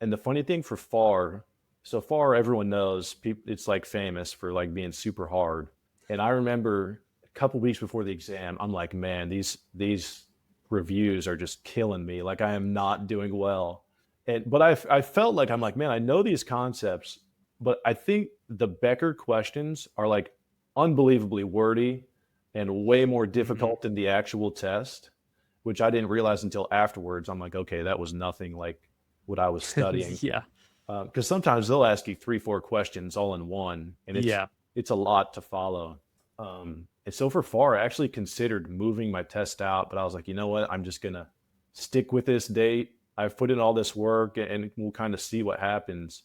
and the funny thing for FAR, so FAR, everyone knows it's like famous for like being super hard. And I remember a couple weeks before the exam, I'm like, man, these reviews are just killing me. Like I am not doing well. But I felt like I'm like, man, I know these concepts, but I think the Becker questions are like unbelievably wordy and way more Hmm. difficult than the actual test, which I didn't realize until afterwards. I'm like, okay, that was nothing like what I was studying. Yeah. Because sometimes they'll ask you 3, 4 questions all in one, and Yeah. it's a lot to follow. And so for FAR, I actually considered moving my test out, but I was like, you know what? I'm just gonna stick with this date. I've put in all this work, and we'll kind of see what happens.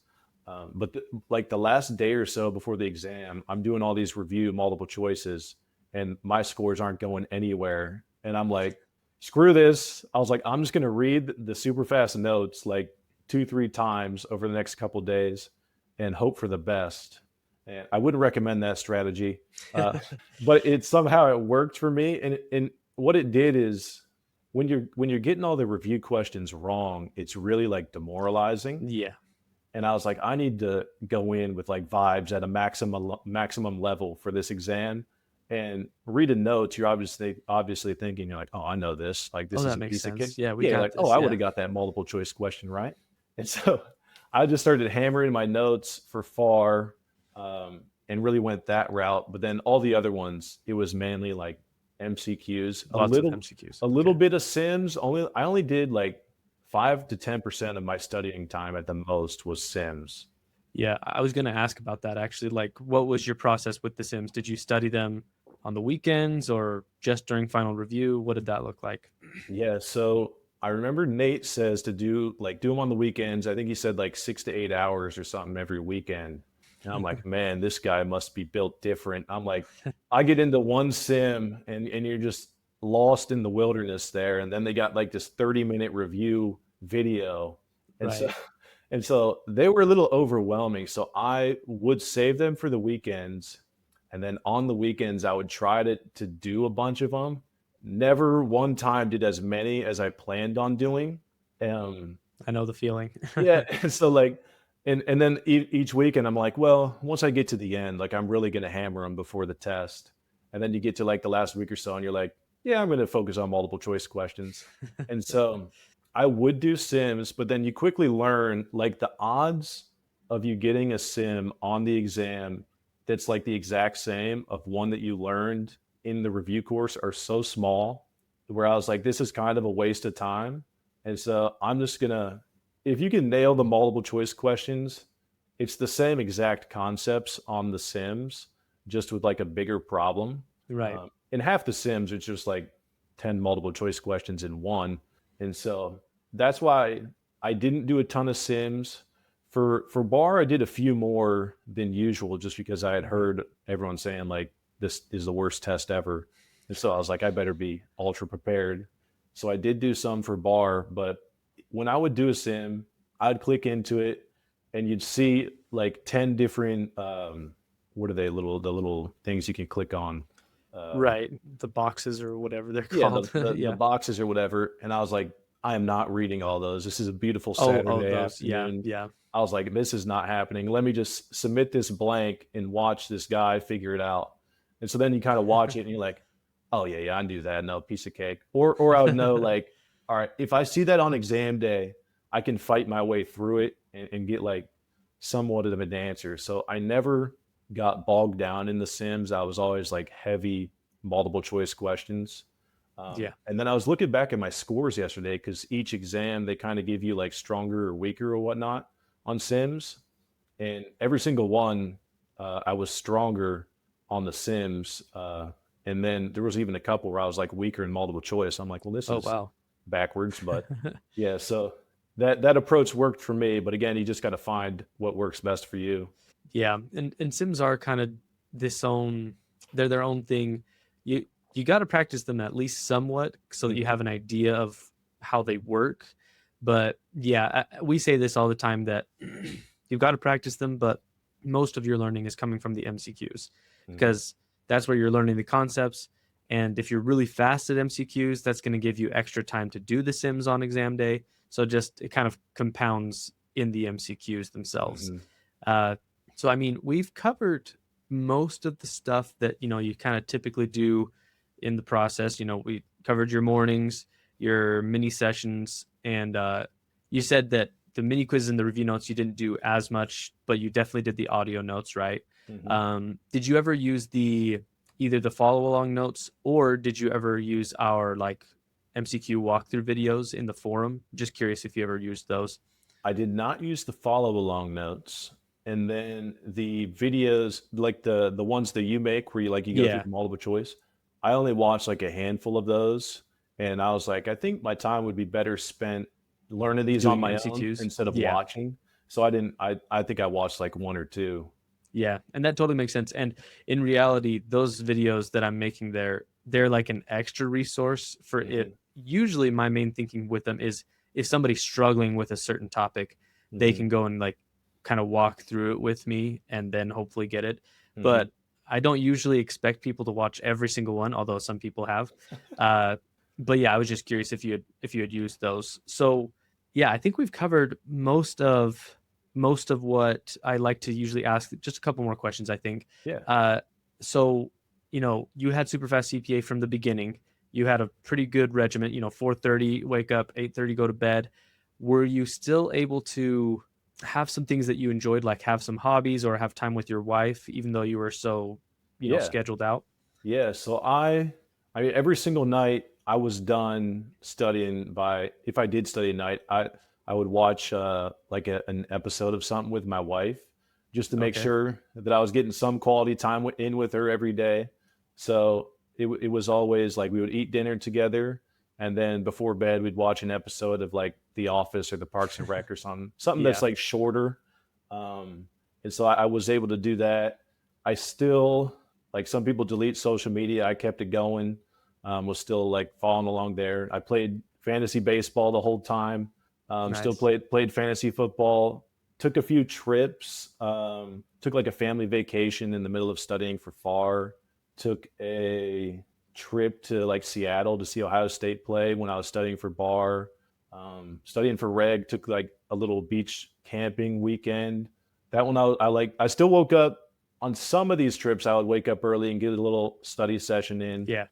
Like the last day or so before the exam, I'm doing all these review multiple choices, and my scores aren't going anywhere. And I'm like, screw this. I was like, I'm just gonna read the super fast notes like 2, 3 times over the next couple days and hope for the best. And I wouldn't recommend that strategy, uh, but it somehow it worked for me. And what it did is when you're getting all the review questions wrong, it's really like demoralizing. Yeah. And I was like, I need to go in with like vibes at a maximum level for this exam. And reading notes, you're obviously thinking, you're like, oh, I know this. Like Oh, this is that a makes piece of cake. sense. Yeah, we Yeah, got like, oh, this. I would Yeah. have got that multiple choice question right. And so I just started hammering my notes for FAR, and really went that route. But then all the other ones, it was mainly like MCQs, Lots of MCQs. a little Okay. bit of Sims. I only did like 5 to 10% of my studying time at the most was Sims. Yeah, I was going to ask about that actually. Like, what was your process with the Sims? Did you study them on the weekends or just during final review? What did that look like? Yeah, so I remember Nate says to do them on the weekends. I think he said like 6 to 8 hours or something every weekend. And I'm like, man, this guy must be built different. I'm like, I get into one sim and you're just lost in the wilderness there. And then they got like this 30-minute review video. And so Right. and so they were a little overwhelming. So I would save them for the weekends. And then on the weekends, I would try to do a bunch of them. Never one time did as many as I planned on doing. Um, I know the feeling. yeah, and so like, and then each weekend I'm like, well, once I get to the end, like I'm really gonna hammer them before the test. And then you get to like the last week or so, and you're like, yeah, I'm gonna focus on multiple choice questions. And so I would do Sims, but then you quickly learn like the odds of you getting a sim on the exam that's like the exact same of one that you learned in the review course are so small where I was like, this is kind of a waste of time. And so I'm just gonna, if you can nail the multiple choice questions, it's the same exact concepts on the Sims, just with like a bigger problem. Right. In half the Sims, it's just like 10 multiple choice questions in one. And so that's why I didn't do a ton of Sims. For bar, I did a few more than usual just because I had Mhm. heard everyone saying like this is the worst test ever. And so I was like, I better be ultra prepared. So I did do some for bar, but when I would do a sim, I'd click into it and you'd see like 10 different what are they the little things you can click on. Um, Right. The boxes or whatever they're yeah, called. the Yeah. boxes or whatever. And I was like, I am not reading all those. This is a beautiful Oh, Saturday those. Yeah. afternoon. Yeah. I was like, this is not happening. Let me just submit this blank and watch this guy figure it out. And so then you kind of watch it and you're like, oh yeah, yeah, I knew that. No, piece of cake. Or I would know like, all right, if I see that on exam day, I can fight my way through it and get like somewhat of an answer. So I never got bogged down in the Sims. I was always like heavy multiple choice questions. Yeah. And then I was looking back at my scores yesterday because each exam they kind of give you like stronger or weaker or whatnot on Sims, and every single one I was stronger on the Sims, and then there was even a couple where I was like weaker in multiple choice. I'm like, well, Oh, wow. backwards, but yeah, so that approach worked for me. But again, you just got to find what works best for you. Yeah, and sims are kind of they're their own thing. You got to practice them at least somewhat so that you have an idea of how they work. But yeah, we say this all the time that you've got to practice them, but most of your learning is coming from the MCQs because that's where you're learning the concepts. And if you're really fast at MCQs, that's going to give you extra time to do the sims on exam day. So just it kind of compounds in the MCQs themselves. So, I mean, we've covered most of the stuff that, you kind of typically do in the process. We covered your mornings, your mini sessions, and you said that the mini quiz and the review notes you didn't do as much, but you definitely did the audio notes, right? Did you ever use either the follow along notes, or did you ever use our like MCQ walkthrough videos in the forum? Just curious if you ever used those. I did not use the follow along notes. And then the videos, like the ones that you make where you go through multiple choice, I only watched like a handful of those. And I was like, I think my time would be better spent learning these on my MCQs own instead of watching. So I think I watched like one or two. Yeah, and that totally makes sense. And in reality, those videos that I'm making they're like an extra resource for it. Usually my main thinking with them is if somebody's struggling with a certain topic, they can go and like kind of walk through it with me and then hopefully get it. But I don't usually expect people to watch every single one, although some people have. But yeah, I was just curious if you had used those. So yeah, I think we've covered most of what I like to usually ask. Just a couple more questions, I think. Yeah. So, you had SuperFast CPA from the beginning. You had a pretty good regimen, 4:30 wake up, 8:30 go to bed. Were you still able to have some things that you enjoyed, like have some hobbies or have time with your wife, even though you were so, scheduled out? Yeah. So I mean, every single night I was done studying if I did study at night, I would watch like an episode of something with my wife just to make sure that I was getting some quality time in with her every day. So it was always like we would eat dinner together. And then before bed, we'd watch an episode of like The Office or The Parks and Rec or something that's like shorter. And so I was able to do that. I still, like some people delete social media. I kept it going, was still like following along there. I played fantasy baseball the whole time. Nice. Still played fantasy football, took a few trips, took like a family vacation in the middle of studying for FAR, took a trip to like Seattle to see Ohio State play when I was studying for bar. Studying for reg, took like a little beach camping weekend. That one I still woke up on some of these trips. I would wake up early and get a little study session in. Yeah.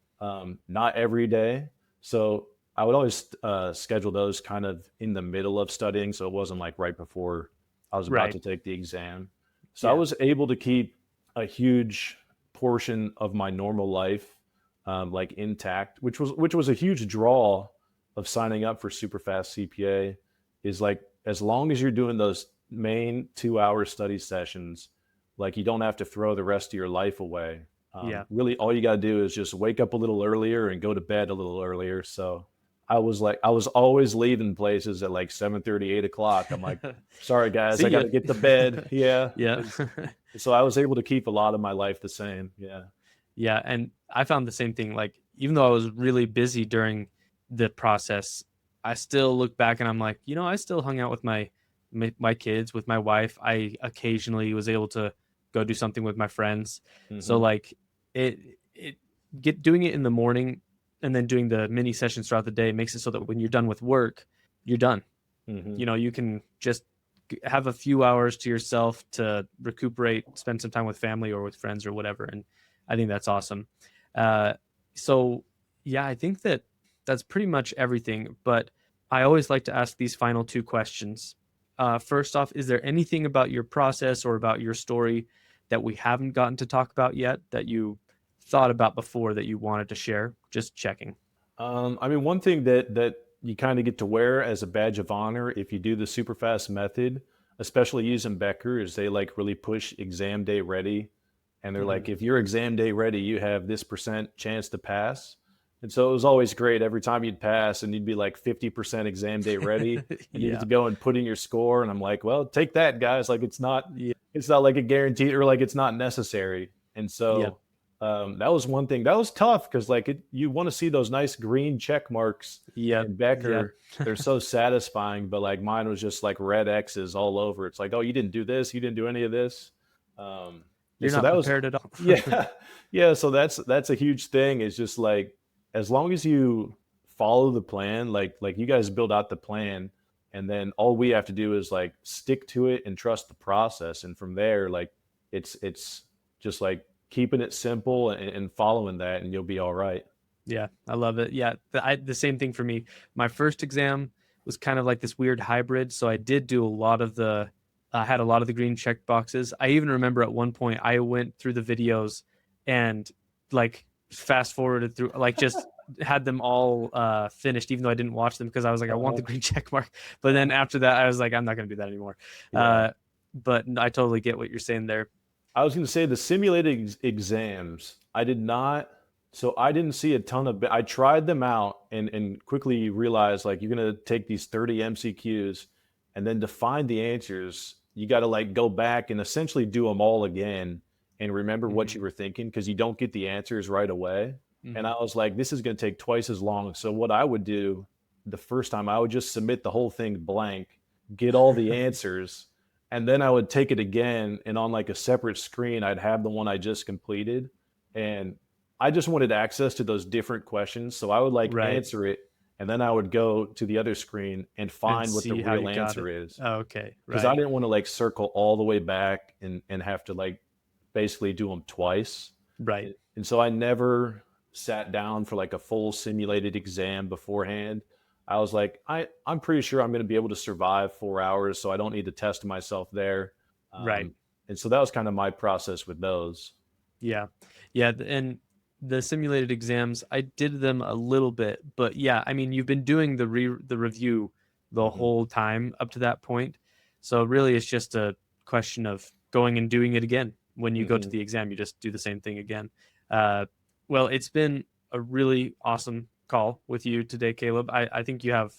Not every day. So I would always schedule those kind of in the middle of studying. So it wasn't like right before I was about to take the exam. So I was able to keep a huge portion of my normal life like intact, which was a huge draw of signing up for SuperFast CPA. Is like, as long as you're doing those main 2-hour study sessions, like you don't have to throw the rest of your life away. Really all you got to do is just wake up a little earlier and go to bed a little earlier. So I was always leaving places at like 7:30, 8 o'clock. I'm like, sorry guys, I got to get to bed. Yeah. So I was able to keep a lot of my life the same. Yeah. And I found the same thing. Like, even though I was really busy during the process, I still look back and I'm like, I still hung out with my kids, with my wife. I occasionally was able to go do something with my friends. So like doing it in the morning and then doing the mini sessions throughout the day makes it so that when you're done with work, you're done. You can just have a few hours to yourself to recuperate, spend some time with family or with friends or whatever. And I think that's awesome. So yeah, I think that's pretty much everything, but I always like to ask these final two questions. First off, is there anything about your process or about your story that we haven't gotten to talk about yet that you thought about before that you wanted to share? Just checking. I mean, one thing that you kind of get to wear as a badge of honor if you do the SuperFast method, especially using Becker, is they like really push exam day ready. And they're like, if you're exam day ready, you have this % chance to pass. And so it was always great every time you'd pass and you'd be like 50% exam day ready and you get Yeah. to go and put in your score. And I'm like, well, take that, guys. Like Yeah. it's not like a guarantee or like it's not necessary. And Yep. so that was one thing that was tough because you want to see those nice green check marks Yep. in Yep. Becker. They're so satisfying, but like mine was just like red X's all over. It's like, oh, you didn't do this, you didn't do any of this. And You're so not that was, prepared at all. yeah, yeah. So that's a huge thing. It's just like as long as you follow the plan, like you guys build out the plan, and then all we have to do is like stick to it and trust the process. And from there, like it's just like keeping it simple and following that, and you'll be all right. Yeah, I love it. Yeah, the same thing for me. My first exam was kind of like this weird hybrid. So I did do a lot of I had a lot of the green check boxes. I even remember at one point I went through the videos and like fast forwarded through, like just had them all finished, even though I didn't watch them because I was like, I want the green check mark. But then after that, I was like, I'm not going to do that anymore. Yeah. But I totally get what you're saying there. I was going to say the simulated exams, I did not. So I didn't see a ton of, I tried them out and quickly realized like you're going to take these 30 MCQs and then to find the answers, you got to like go back and essentially do them all again and remember what you were thinking because you don't get the answers right away. And I was like, this is going to take twice as long. So what I would do the first time, I would just submit the whole thing blank, get all the answers, and then I would take it again. And on like a separate screen, I'd have the one I just completed. And I just wanted access to those different questions. So I would like answer it. And then I would go to the other screen and find what the real answer is. Oh, okay. Because I didn't want to like circle all the way back and have to like basically do them twice. Right. And so I never sat down for like a full simulated exam beforehand. I was like, I'm pretty sure I'm going to be able to survive 4 hours, so I don't need to test myself there. Right. And so that was kind of my process with those. Yeah. Yeah. And the simulated exams, I did them a little bit, but yeah, I mean, you've been doing the review the whole time up to that point. So really it's just a question of going and doing it again. When you go to the exam, you just do the same thing again. Well, it's been a really awesome call with you today, Caleb. I think you have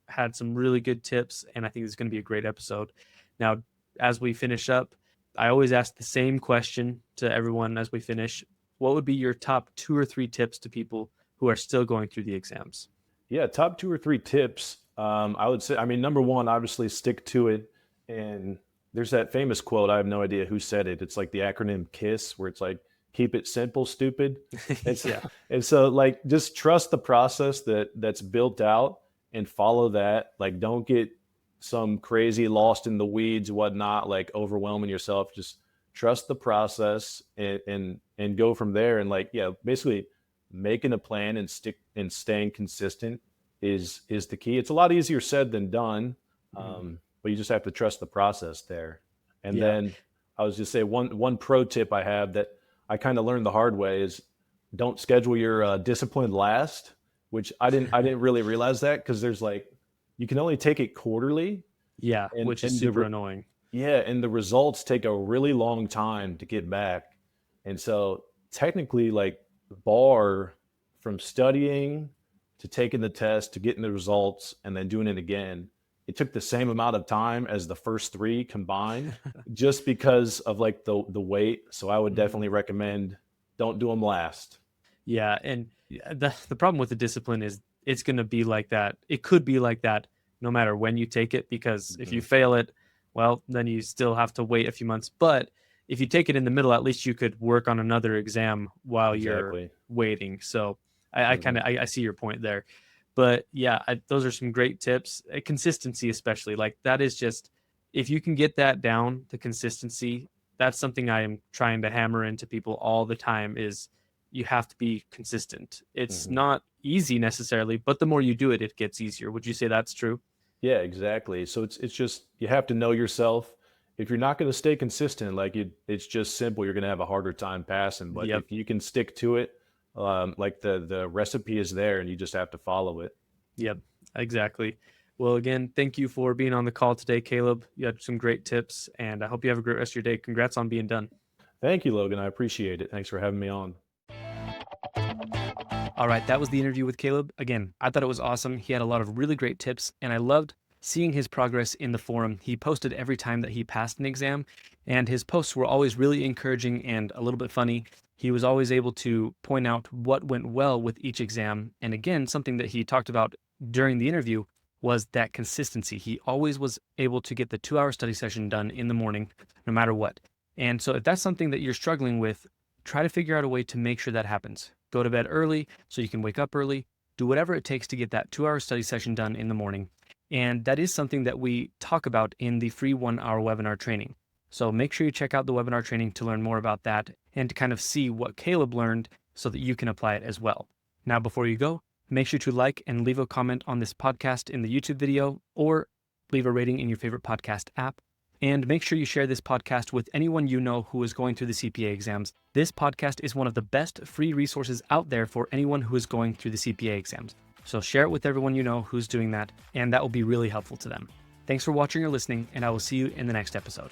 had some really good tips, and I think it's going to be a great episode. Now, as we finish up, I always ask the same question to everyone as we finish. What would be your top 2 or 3 tips to people who are still going through the exams? Yeah, top 2 or 3 tips. I would say, I mean, number one, obviously stick to it. And there's that famous quote. I have no idea who said it. It's like the acronym KISS, where it's like, keep it simple, stupid. And so like, just trust the process that's built out and follow that. Like, don't get some crazy lost in the weeds, whatnot, like overwhelming yourself. Just trust the process and go from there. And like, yeah, basically making a plan and staying consistent is the key. It's a lot easier said than done. But you just have to trust the process there. And then I was just say one pro tip I have that I kind of learned the hard way is don't schedule your discipline last, which I didn't really realize that because there's like, you can only take it quarterly. Yeah, which is super annoying. Yeah, and the results take a really long time to get back. And so technically like the bar from studying to taking the test to getting the results and then doing it again, it took the same amount of time as the first 3 combined just because of like the weight. So I would definitely recommend don't do them last. Yeah. And the problem with the discipline is it's going to be like that. It could be like that no matter when you take it, because if you fail it, well, then you still have to wait a few months. But if you take it in the middle, at least you could work on another exam while you're waiting. So I see your point there. But yeah, those are some great tips. Consistency, especially, like that is just, if you can get that down, the consistency, that's something I am trying to hammer into people all the time is you have to be consistent. It's not easy necessarily, but the more you do it, it gets easier. Would you say that's true? Yeah, exactly. So it's just, you have to know yourself. If you're not going to stay consistent, like it's just simple, you're going to have a harder time passing. But if you can stick to it, like the recipe is there and you just have to follow it. Yep, exactly. Well, again, thank you for being on the call today, Caleb. You had some great tips, and I hope you have a great rest of your day. Congrats on being done. Thank you, Logan. I appreciate it. Thanks for having me on. All right, that was the interview with Caleb. Again, I thought it was awesome. He had a lot of really great tips, and I loved seeing his progress in the forum. He posted every time that he passed an exam, and his posts were always really encouraging and a little bit funny. He was always able to point out what went well with each exam. And again, something that he talked about during the interview was that consistency. He always was able to get the 2-hour study session done in the morning, no matter what. And so if that's something that you're struggling with, try to figure out a way to make sure that happens. Go to bed early so you can wake up early. Do whatever it takes to get that 2-hour study session done in the morning. And that is something that we talk about in the free 1-hour webinar training. So make sure you check out the webinar training to learn more about that and to kind of see what Caleb learned so that you can apply it as well. Now, before you go, make sure to like and leave a comment on this podcast in the YouTube video, or leave a rating in your favorite podcast app. And make sure you share this podcast with anyone you know who is going through the CPA exams. This podcast is one of the best free resources out there for anyone who is going through the CPA exams. So share it with everyone you know who's doing that, and that will be really helpful to them. Thanks for watching or listening, and I will see you in the next episode.